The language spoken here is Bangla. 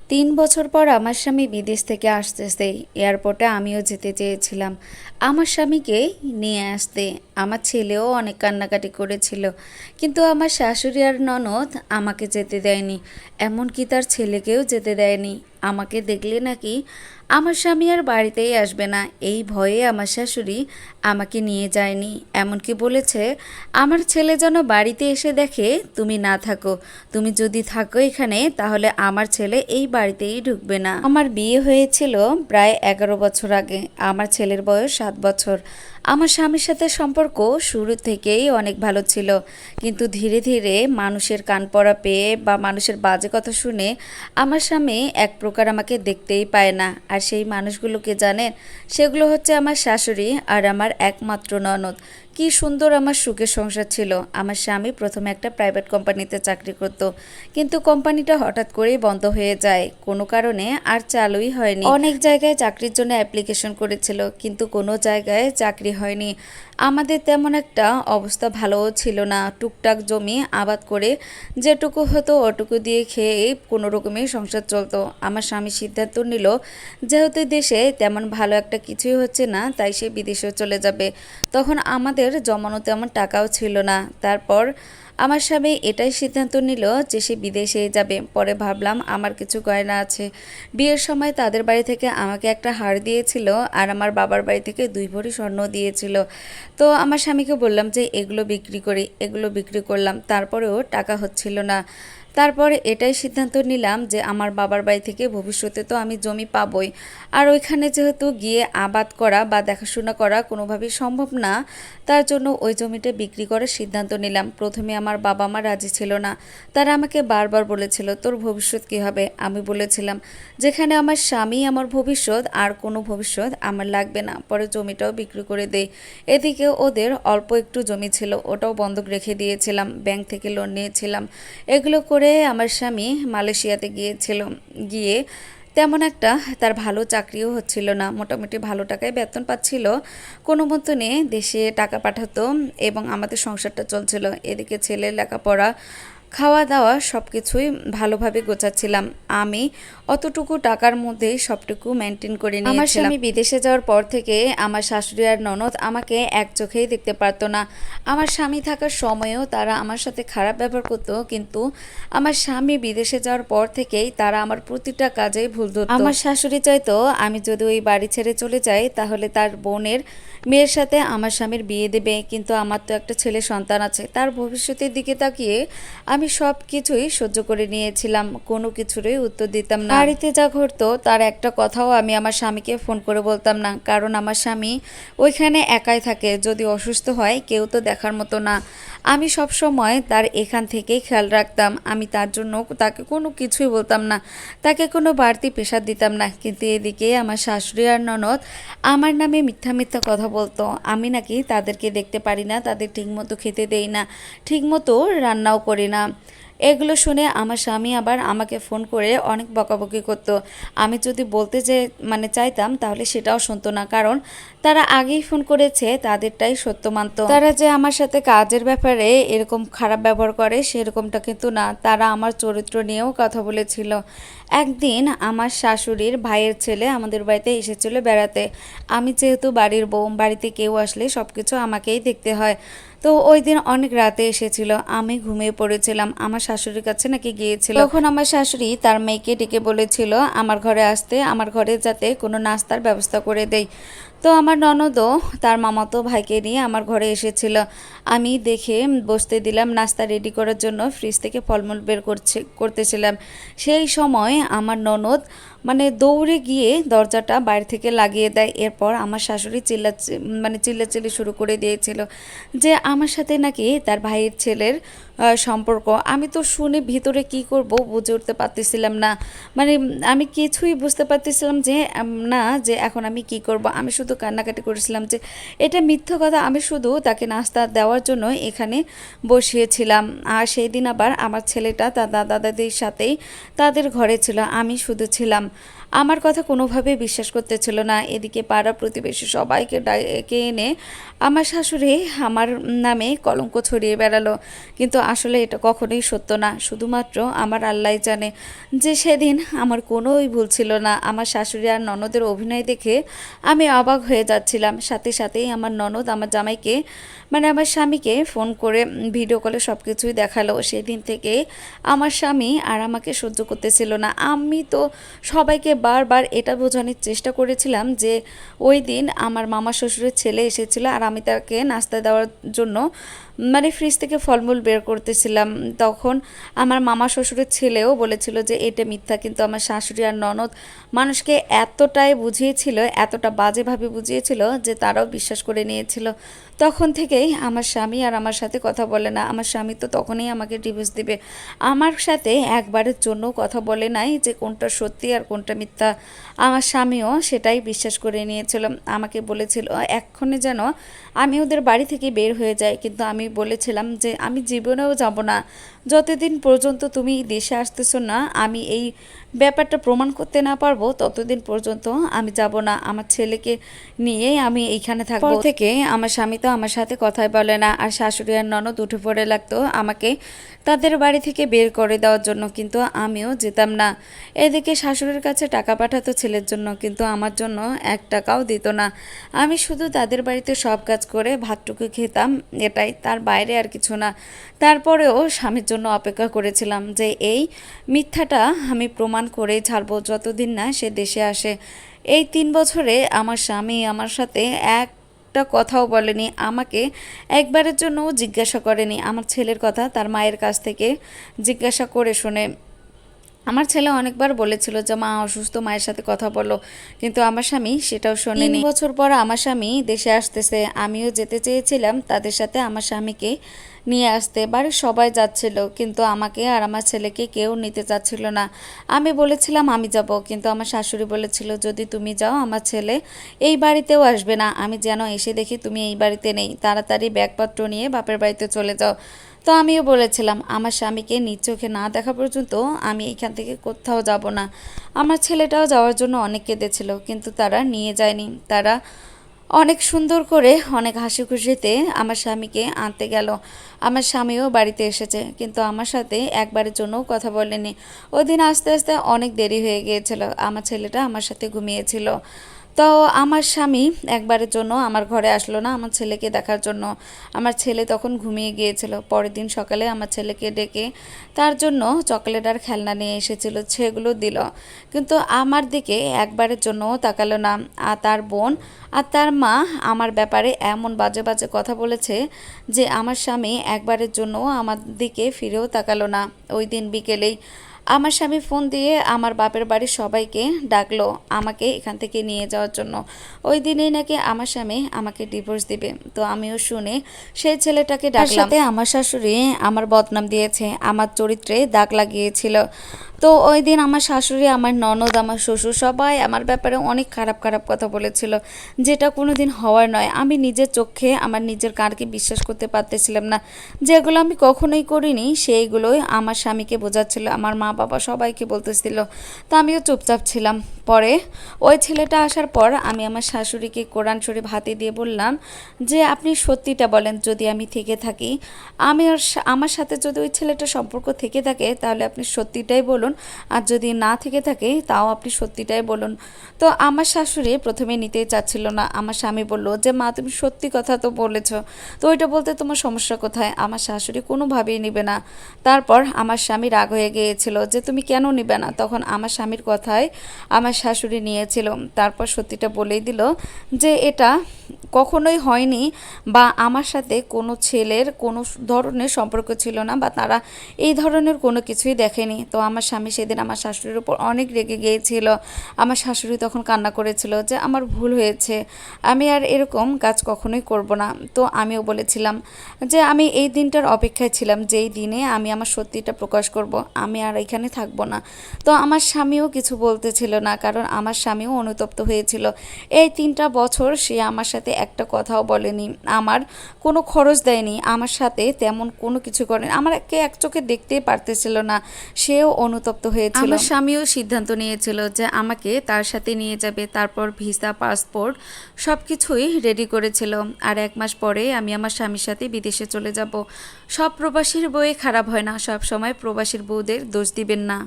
৩ বছর পর আমার স্বামী বিদেশ থেকে আসতেছে। এয়ারপোর্টে আমিও যেতে চেয়েছিলাম আমার স্বামীকে নিয়ে আসতে। আমার ছেলেও অনেক কান্নাকাটি করেছিল, কিন্তু আমার শাশুড়ি আর ননদ আমাকে যেতে দেয়নি, এমনকি তার ছেলেকেও যেতে দেয়নি। আমাকে দেখলে নাকি আমার স্বামী আর বাড়িতেই আসবে না, এই ভয়ে আমার শাশুড়ি আমাকে নিয়ে যায়নি। এমনকি বলেছে আমার ছেলে যেন বাড়িতে এসে দেখে তুমি না থাকো, তুমি যদি থাকো এখানে তাহলে আমার ছেলে এই বাড়িতেই ঢুকবে না। আমার বিয়ে হয়েছিল প্রায় 11 বছর আগে, আমার ছেলের বয়স 7 বছর। আমার স্বামীর সাথে সম্পর্ক শুরু থেকেই অনেক ভালো ছিল, কিন্তু ধীরে ধীরে মানুষের কান পড়া পেয়ে বা মানুষের বাজে কথা শুনে আমার স্বামী এক প্রকার আমাকে দেখতেই পায় না। আর সেই মানুষগুলোকে জানেন, সেগুলো হচ্ছে আমার শাশুড়ি আর আমার একমাত্র ননদ। কি সুন্দর আমার সুখের সংসার ছিল। আমার স্বামী প্রথমে একটা প্রাইভেট কোম্পানিতে চাকরি করত, কিন্তু কোম্পানিটা হঠাৎ করেই বন্ধ হয়ে যায়, কোনো কারণে আর চালুই হয়নি। অনেক জায়গায় চাকরির জন্য অ্যাপ্লিকেশন করেছিল, কিন্তু কোনো জায়গায় চাকরি হয়নি। আমাদের তেমন একটা অবস্থা ভালোও ছিল না, টুকটাক জমি আবাদ করে যেটুকু হতো ওটুকু দিয়ে খেয়ে কোনো রকমের সংসার চলতো। আমার স্বামী সিদ্ধান্ত নিল যেহেতু দেশে তেমন ভালো একটা কিছুই হচ্ছে না, তাই সে বিদেশেও চলে যাবে। তখন আমাদের জমানো তেমন টাকাও ছিল না। তারপর আমার স্বামী এটাই সিদ্ধান্ত নিল যে সে বিদেশেই যাবে। পরে ভাবলাম আমার কিছু গয়না আছে, বিয়ের সময় তাদের বাড়ি থেকে আমাকে একটা হার দিয়েছিল আর আমার বাবার বাড়ি থেকে 2 ভরি স্বর্ণ দিয়েছিল। তো আমার স্বামীকে বললাম যে এগুলো বিক্রি করি, এগুলো বিক্রি করলাম, তারপরেও টাকা হচ্ছিল না। তারপরে এটাই সিদ্ধান্ত নিলাম যে আমার বাবার বাড়ি থেকে ভবিষ্যতে তো আমি জমি পাবই, আর ওইখানে যেহেতু গিয়ে আবাদ করা বা দেখাশোনা করা কোনোভাবেই সম্ভব না, তার জন্য ওই জমিটা বিক্রি করার সিদ্ধান্ত নিলাম। প্রথমে আমার বাবা মা রাজি ছিল না, তারা আমাকে বারবার বলেছিল তোর ভবিষ্যৎ কী হবে। আমি বলেছিলাম যেখানে আমার স্বামী আমার ভবিষ্যৎ, আর কোনো ভবিষ্যৎ আমার লাগবে না। পরে জমিটাও বিক্রি করে দেই। এদিকে ওদের অল্প একটু জমি ছিল, ওটাও বন্ধক রেখে দিয়েছিলাম, ব্যাংক থেকে লোন নিয়েছিলাম। এগুলো করে আমার স্বামী মালয়েশিয়াতে গিয়েছিল। গিয়ে তেমন একটা তার ভালো চাকরিও হচ্ছিল না, মোটামুটি ভালো টাকায় বেতন পাচ্ছিল, কোনো মতনে দেশে টাকা পাঠাতো এবং আমাদের সংসারটা চলছিল। এদিকে ছেলের লেখাপড়া, খাওয়া দাওয়া সব কিছুই ভালোভাবে গোছাচ্ছিলাম। আমি অতটুকু টাকার মধ্যেই সবটুকু মেনটেন করে নিয়েছিলাম। আমার স্বামী বিদেশে যাওয়ার পর থেকে আমার শাশুড়ি আর ননদ আমাকে এক চোখেই দেখতে পারতো না। আমার স্বামী থাকার সময়ও তারা আমার সাথে খারাপ ব্যবহার করতো, কিন্তু আমার স্বামী বিদেশে যাওয়ার পর থেকেই তারা আমার প্রতিটা কাজেই ভুল ধরতো। আমার শাশুড়ি চাইতো আমি যদি ওই বাড়ি ছেড়ে চলে যাই তাহলে তার বোনের মেয়ের সাথে আমার স্বামীর বিয়ে দেবে, কিন্তু আমার তো একটা ছেলে সন্তান আছে, তার ভবিষ্যতের দিকে তাকিয়ে আমি সব কিছুই সহ্য করে নিয়েছিলাম, কোনো কিছুরই উত্তর দিতাম না। বাড়িতে যা ঘটতো তার একটা কথাও আমি আমার স্বামীকে ফোন করে বলতাম না, কারণ আমার স্বামী ওইখানে একাই থাকে, যদি অসুস্থ হয় কেউ তো দেখার মতো না। আমি সব সময় তার এখান থেকেই খেয়াল রাখতাম, আমি তার জন্য তাকে কোনো কিছুই বলতাম না, তাকে কোনো বাড়তি প্রেশার দিতাম না। কিন্তু এদিকে আমার শাশুড়ি আর ননদ আমার নামে মিথ্যা মিথ্যা কথা বলতো, আমি নাকি তাদেরকে দেখতে পারি না, তাদের ঠিকমতো খেতে দেই না, ঠিকমতো রান্নাও করি না। এগুলো শুনে আমার স্বামী আবার আমাকে ফোন করে অনেক বকাবকি করতো। আমি যদি বলতে যে চাইতাম তাহলে সেটাও শুনতো না, কারণ তারা আগেই ফোন করেছে, তাদেরটাই সত্য মানতো। তারা যে আমার সাথে কাজের ব্যাপারে এরকম খারাপ ব্যবহার করে সেরকমটা কিন্তু না, তারা আমার চরিত্র নিয়েও কথা বলেছিল। একদিন আমার শাশুড়ির ভাইয়ের ছেলে আমাদের বাড়িতে এসেছিল বেড়াতে। আমি যেহেতু বাড়ির বউ, বাড়িতে কেউ আসলে সব কিছু আমাকেই দেখতে হয়। তো ওই দিন অনেক রাতে এসেছিল, আমি ঘুমিয়ে পড়েছিলাম, আমার শাশুড়ির কাছে নাকি গিয়েছিল। তখন আমার শাশুড়ি তার মেয়েকে ডেকে বলেছিল আমার ঘরে আসতে, আমার ঘরে যাতে কোনো নাস্তার ব্যবস্থা করে দেয়। তো আমার ননদও তার মামাতো ভাইকে নিয়ে আমার ঘরে এসেছিল। আমি দেখে বসতে দিলাম, নাস্তা রেডি করার জন্য ফ্রিজ থেকে ফলমূল বের করতেছিলাম। সেই সময় আমার ননদ দৌড়ে গিয়ে দরজাটা বাইরে থেকে লাগিয়ে দেয়। এরপর আমার শাশুড়ি চিল্লাচিল্লি শুরু করে দিয়েছিল যে আমার সাথে নাকি তার ভাইয়ের ছেলের সম্পর্ক। আমি তো শুনে ভিতরে কি করব বুঝে উঠতে পারতেছিলাম না, মানে আমি কিছুই বুঝতে পারতেছিলাম যে না, যে এখন আমি কি করব। আমি শুধু কান্নাকাটি করেছিলাম যে এটা মিথ্যা কথা, আমি শুধু তাকে নাস্তা দেওয়ার জন্য এখানে বসিয়েছিলাম। আর সেই দিন আবার আমার ছেলেটা তার দাদা দাদির সাথেই তাদের ঘরে ছিল, আমি শুধু ছিলাম। আমার কথা কোনোভাবেই বিশ্বাস করতেছিল না। এদিকে পাড়া প্রতিবেশী সবাইকে ডেকে এনে আমার শাশুড়ি আমার নামে কলঙ্ক ছড়িয়ে বেড়ালো, কিন্তু আসলে এটা কখনোই সত্য না। শুধুমাত্র আমার আল্লাহই জানে যে সেদিন আমার কোনোই ভুল ছিল না। আমার শাশুড়ি আর ননদের অভিনয় দেখে আমি অবাক হয়ে যাচ্ছিলাম। সাথে সাথেই আমার ননদ আমার জামাইকে মানে আমার স্বামীকে ফোন করে ভিডিও কলে সব কিছুই দেখালো। সেদিন থেকে আমার স্বামী আর আমাকে সহ্য করতেছিল না। আমি তো সবাইকে বারবার এটা বোঝানোর চেষ্টা করেছিলাম যে ওই দিন আমার মামা শ্বশুরের ছেলে এসেছিল আর আমি তাকে নাস্তা দেওয়ার জন্য মানে ফ্রিজ থেকে ফলমূল বের করতেছিলাম। তখন আমার মামা শ্বশুরের ছেলেও বলেছিল যে এটা মিথ্যা, কিন্তু আমার শাশুড়ি আর ননদ মানুষকে এতটাই বুঝিয়েছিল, এতটা বাজেভাবে বুঝিয়েছিল যে তারাও বিশ্বাস করে নিয়েছিল। তখন থেকেই আমার স্বামী আর আমার সাথে কথা বলে না। আমার স্বামী তো তখনই আমাকে ডিভোর্স দিবে। আমার সাথে একবারের জন্য কথা বলে নাই যে কোনটা সত্যি আর কোনটা মিথ্যা। আমার স্বামীও সেটাই বিশ্বাস করে নিয়েছিল। আমাকে বলেছিল এক্ষণে যেন আমি ওদের বাড়ি থেকে বের হয়ে যাই, কিন্তু আমি বলেছিলাম যে আমি জীবনেও যাব না যতদিন পর্যন্ত তুমি দেশে আসতেছো না, আমি এই ব্যাপারটা প্রমাণ করতে না পারবো ততদিন পর্যন্ত আমি যাব না। আমার ছেলেকে নিয়েই আমি এইখানে থাকবো। থেকে আমার স্বামী তো আমার সাথে কথাই বলে না, আর শাশুড়ি আর ননদ উঠে পড়ে লাগতো আমাকে তাদের বাড়ি থেকে বের করে দেওয়ার জন্য, কিন্তু আমিও যেতাম না। এদিকে শাশুড়ির কাছে টাকা পাঠাতো ছেলের জন্য, কিন্তু আমার জন্য 1 টাকাও দিত না। আমি শুধু তাদের বাড়িতে সব কাজ করে ভাতটুকু খেতাম, এটাই, তার বাইরে আর কিছু না। তারপরেও স্বামীর জন্য অপেক্ষা করেছিলাম যে এই মিথ্যাটা আমি প্রমাণ করেই ছাড়বো যতদিন না সে দেশে আসে। এই 3 বছরে আমার স্বামী আমার সাথে একটা কথাও বলেনি, আমাকে একবারের জন্যও জিজ্ঞাসা করেনি। আমার ছেলের কথা তার মায়ের কাছ থেকে জিজ্ঞাসা করে শুনে আমার ছেলে অনেকবার বলেছিল যে মা অসুস্থ, মায়ের সাথে কথা বলো, কিন্তু আমার স্বামী সেটাও শোনেনি। 3 বছর পর আমার স্বামী দেশে আসতেছে, আমিও যেতে চেয়েছিলাম তাদের সাথে আমার স্বামীকে নিয়ে আসতে। বাড়ির সবাই যাচ্ছিল, কিন্তু আমাকে আর আমার ছেলেকে কেউ নিতে চাচ্ছিল না। আমি বলেছিলাম আমি যাব, কিন্তু আমার শাশুড়ি বলেছিল যদি তুমি যাও আমার ছেলে এই বাড়িতেও আসবে না। আমি যেন এসে দেখি তুমি এই বাড়িতে নেই, তাড়াতাড়ি ব্যাগপত্র নিয়ে বাপের বাড়িতে চলে যাও। তো আমিও বলেছিলাম আমার স্বামীকে নিজ চোখে না দেখা পর্যন্ত আমি এখান থেকে কোথাও যাব না। আমার ছেলেটাও যাওয়ার জন্য অনেক কেঁদেছিল, কিন্তু তারা নিয়ে যায়নি। তারা অনেক সুন্দর করে অনেক হাসি খুশিতে আমার স্বামীকে আনতে গেল। আমার স্বামীও বাড়িতে এসেছে, কিন্তু আমার সাথে একবারের জন্যও কথা বলেনি। ওই দিন আস্তে আস্তে অনেক দেরি হয়ে গিয়েছিল, আমার ছেলেটা আমার সাথে ঘুমিয়েছিল। তো আমার স্বামী একবারের জন্য আমার ঘরে আসলো না আমার ছেলেকে দেখার জন্য। আমার ছেলে তখন ঘুমিয়ে গিয়েছিল। পরের দিন সকালে আমার ছেলেকে ডেকে তার জন্য চকলেট আর খেলনা নিয়ে এসেছিল, সেগুলো দিল, কিন্তু আমার দিকে একবারের জন্যও তাকালো না। আর তার বোন আর তার মা আমার ব্যাপারে এমন বাজে বাজে কথা বলেছে যে আমার স্বামী একবারের জন্যও আমার দিকে ফিরেও তাকালো না। ওই দিন বিকেলেই আমার স্বামী ফোন দিয়ে আমার বাপের বাড়ির সবাইকে ডাকলো আমাকে এখান থেকে নিয়ে যাওয়ার জন্য। ওই দিনেই নাকি আমার স্বামী আমাকে ডিভোর্স দিবে। তো আমিও শুনে সেই ছেলেটাকে ডাকলাম। সাথে আমার শাশুড়ি আমার বদনাম দিয়েছে, আমার চরিত্রে দাগ লাগিয়েছিল। তো ওই দিন আমার শাশুড়ি, আমার ননদ, আমার শ্বশুর সবাই আমার ব্যাপারে অনেক খারাপ খারাপ কথা বলেছিল, যেটা কোনো দিন হওয়ার নয়। আমি নিজের চোখে আমার নিজের কানকে বিশ্বাস করতে পারতেছিলাম না। যেগুলো আমি কখনোই করিনি সেইগুলোই আমার স্বামীকে বোঝাচ্ছিল, আমার মা বাবা সবাইকে বলতেছিল। তো আমিও চুপচাপ ছিলাম। পরে ওই ছেলেটা আসার পর আমি আমার শাশুড়িকে কোরআন শরীফ হাতে দিয়ে বললাম যে আপনি সত্যিটা বলেন, যদি আমি থেকে থাকি, আমি আমার সাথে যদি ওই ছেলেটা সম্পর্ক থেকে থাকে তাহলে আপনি সত্যিটাই বলুন, আর যদি না থেকে থাকে তাও আপনি সত্যিটাই বলুন। তো আমার শাশুড়ি প্রথমে নিতেই চাচ্ছিল না। আমার স্বামী বলল যে মা তুমি সত্যি কথা তো বলেছ, তো ওইটা বলতে তোমার সমস্যা কোথায়? আমার শাশুড়ি কোনোভাবেই নেবে না। তারপর আমার স্বামী রাগ হয়ে গিয়েছিল যে তুমি কেন নিবে না। তখন আমার স্বামীর কথায় আমার শাশুড়ি নিয়েছিল। তারপর সত্যিটা বলেই দিল যে এটা কখনোই হয়নি, বা আমার সাথে কোনো ছেলের কোনো ধরনের সম্পর্ক ছিল না, বা তারা এই ধরনের কোনো কিছুই দেখেনি। তো আমার স্বামী সেদিন আমার শাশুড়ির উপর অনেক রেগে গিয়েছিল। আমার শাশুড়ি তখন কান্না করেছিল যে আমার ভুল হয়েছে, আমি আর এরকম কাজ কখনোই করব না। তো আমিও বলেছিলাম যে আমি এই দিনটার অপেক্ষায় ছিলাম, যেই দিনে আমি আমার সত্যিটা প্রকাশ করব, আমি আর এখানে থাকবো না। তো আমার স্বামীও কিছু বলতেছিল না, কারণ আমার স্বামীও অনুতপ্ত হয়েছিল। এই 3টা বছর সে আমার সাথে একটা কথাও বলেনি, আমার কোনো খরচ দেয়নি, আমার সাথে তেমন কোনো কিছু করেনি, আমাকে এক চোখে দেখতেই পারতেছিল না। সেও অনুতপ্ত অনুতপ্ত হয়েছিল। আমার স্বামীও সিদ্ধান্ত নিয়েছিল যে আমাকে তার সাথে নিয়ে যাবে, তারপর ভিসা পাসপোর্ট সব কিছুই রেডি করেছিল। আর 1 মাস পরে আমি আমার স্বামীর সাথে বিদেশে চলে যাব। সব প্রবাসীর বউই খারাপ হয় না, সব সময় প্রবাসীর বউদের দোষ দিবেন না।